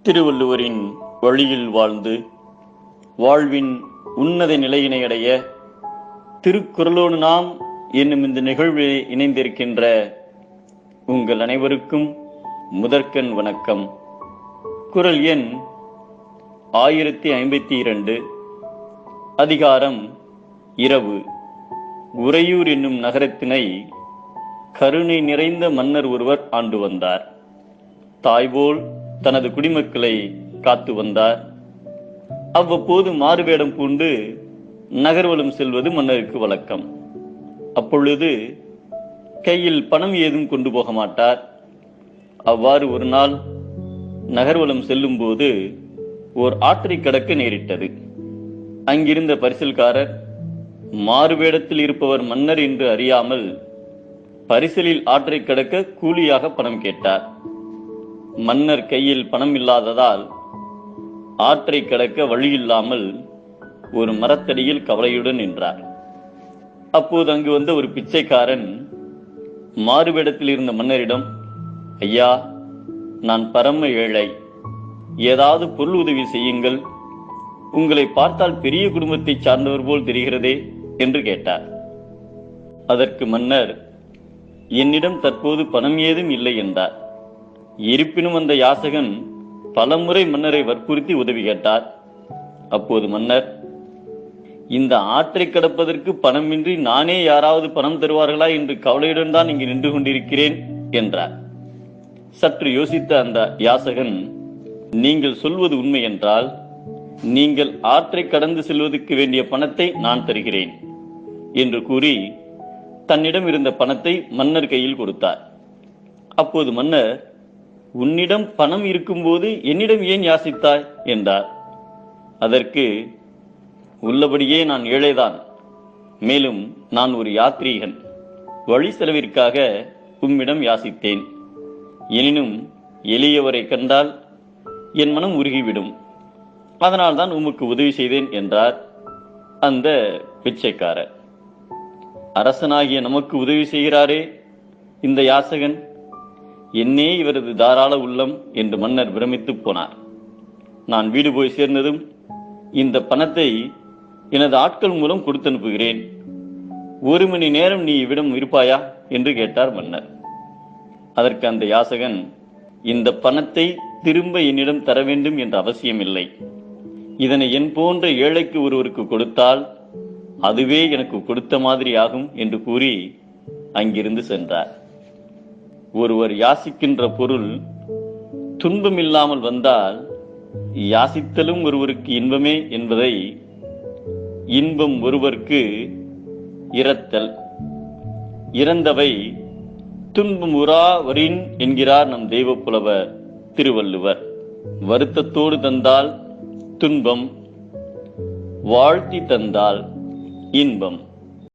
திருவள்ளுவரின் வழியில் வாழ்ந்து வாழ்வின் உன்னத நிலையினை அடைய திருக்குறளோடு நாம் என்னும் இந்த நிகழ்வில் இணைந்திருக்கின்ற உங்கள் அனைவருக்கும் முதற்கண் வணக்கம். குறள் எண் 1052. அதிகாரம் இரவு. உறையூர் என்னும் நகரத்தினை கருணை நிறைந்த மன்னர் ஒருவர் ஆண்டு வந்தார். தாய்போல் தனது குடிமக்களை காத்து வந்தார். அவ்வப்போது மாறுவேடம் பூண்டு நகர்வலம் செல்வது மன்னருக்கு வழக்கம். அப்பொழுது கையில் பணம் ஏதும் கொண்டு போக மாட்டார். அவ்வாறு ஒரு நாள் நகர்வலம் செல்லும் போது ஓர் ஆற்றை கடக்க நேரிட்டது. அங்கிருந்த பரிசல்காரர் மாறுவேடத்தில் இருப்பவர் மன்னர் என்று அறியாமல் பரிசலில் ஆற்றை கடக்க கூலியாக பணம் கேட்டார். மன்னர் கையில் பணம் இல்லாததால் ஆற்றை கடக்க வழியில்லாமல் ஒரு மரத்தடியில் கவலையுடன் நின்றார். அப்போது அங்கு வந்த ஒரு பிச்சைக்காரன் மாறுவேடத்தில் இருந்த மன்னரிடம், ஐயா, நான் பரம ஏழை, ஏதாவது பொருள் உதவி செய்யுங்கள், உங்களை பார்த்தால் பெரிய குடும்பத்தை சார்ந்தவர் போல் தெரிகிறதே என்று கேட்டார். அதற்கு மன்னர், என்னிடம் தற்போது பணம் ஏதும் இல்லை என்றார். இருப்பினும் அந்த யாசகன் பலமுறை மன்னரை வற்புறுத்தி உதவி கேட்டார். அப்போது மன்னர், இந்த ஆற்றை கடப்பதற்கு பணமின்றி நானே யாராவது பணம் தருவார்களா என்று கவலையுடன் தான் இங்கு நின்று கொண்டிருக்கிறேன் என்றார். சற்று யோசித்த அந்த யாசகன், நீங்கள் சொல்வது உண்மை என்றால் நீங்கள் ஆற்றை கடந்து செல்வதற்கு வேண்டிய பணத்தை நான் தருகிறேன் என்று கூறி தன்னிடம் இருந்த பணத்தை மன்னர் கையில் கொடுத்தார். அப்போது மன்னர், உன்னிடம் பணம் இருக்கும்போது என்னிடம் ஏன் யாசித்தாய் என்றார். அதற்கு, உள்ளபடியே நான் ஏழைதான், மேலும் நான் ஒரு யாத்ரீகன், வழி செலவிற்காக உம்மிடம் யாசித்தேன். எனினும் எளியவரை கண்டால் என் மனம் உருகிவிடும், அதனால்தான் உமக்கு உதவி செய்தேன் என்றார் அந்த பிச்சைக்காரர். அரசனாகிய நமக்கு உதவி செய்கிறாரே இந்த யாசகன், என்னே இவரது தாராள உள்ளம் என்று மன்னர் பிரமித்து போனார். நான் வீடு போய் சேர்ந்ததும் இந்த பணத்தை எனது ஆட்கள் மூலம் கொடுத்து அனுப்புகிறேன். 1 மணி நேரம் நீ இவ்விடம் இருப்பாயா என்று கேட்டார் மன்னர். அதற்கு அந்த யாசகன், இந்த பணத்தை திரும்ப என்னிடம் தர வேண்டும் என்ற அவசியம் இல்லை. இதனை என் போன்ற ஏழைக்கு ஒருவருக்கு கொடுத்தால் அதுவே எனக்கு கொடுத்த மாதிரி ஆகும் என்று கூறி அங்கிருந்து சென்றார். ஒருவர் யாசிக்கின்ற பொருள் துன்பம் இல்லாமல் வந்தால் யாசித்தலும் ஒருவருக்கு இன்பமே என்பதை இன்பம் ஒருவருக்கு இரத்தல், இறந்தவை துன்பம் உறாவரின் என்கிறார் நம் தெய்வ புலவர் திருவள்ளுவர். வருத்தத்தோடு தந்தால் துன்பம், வாழ்த்தி தந்தால் இன்பம்.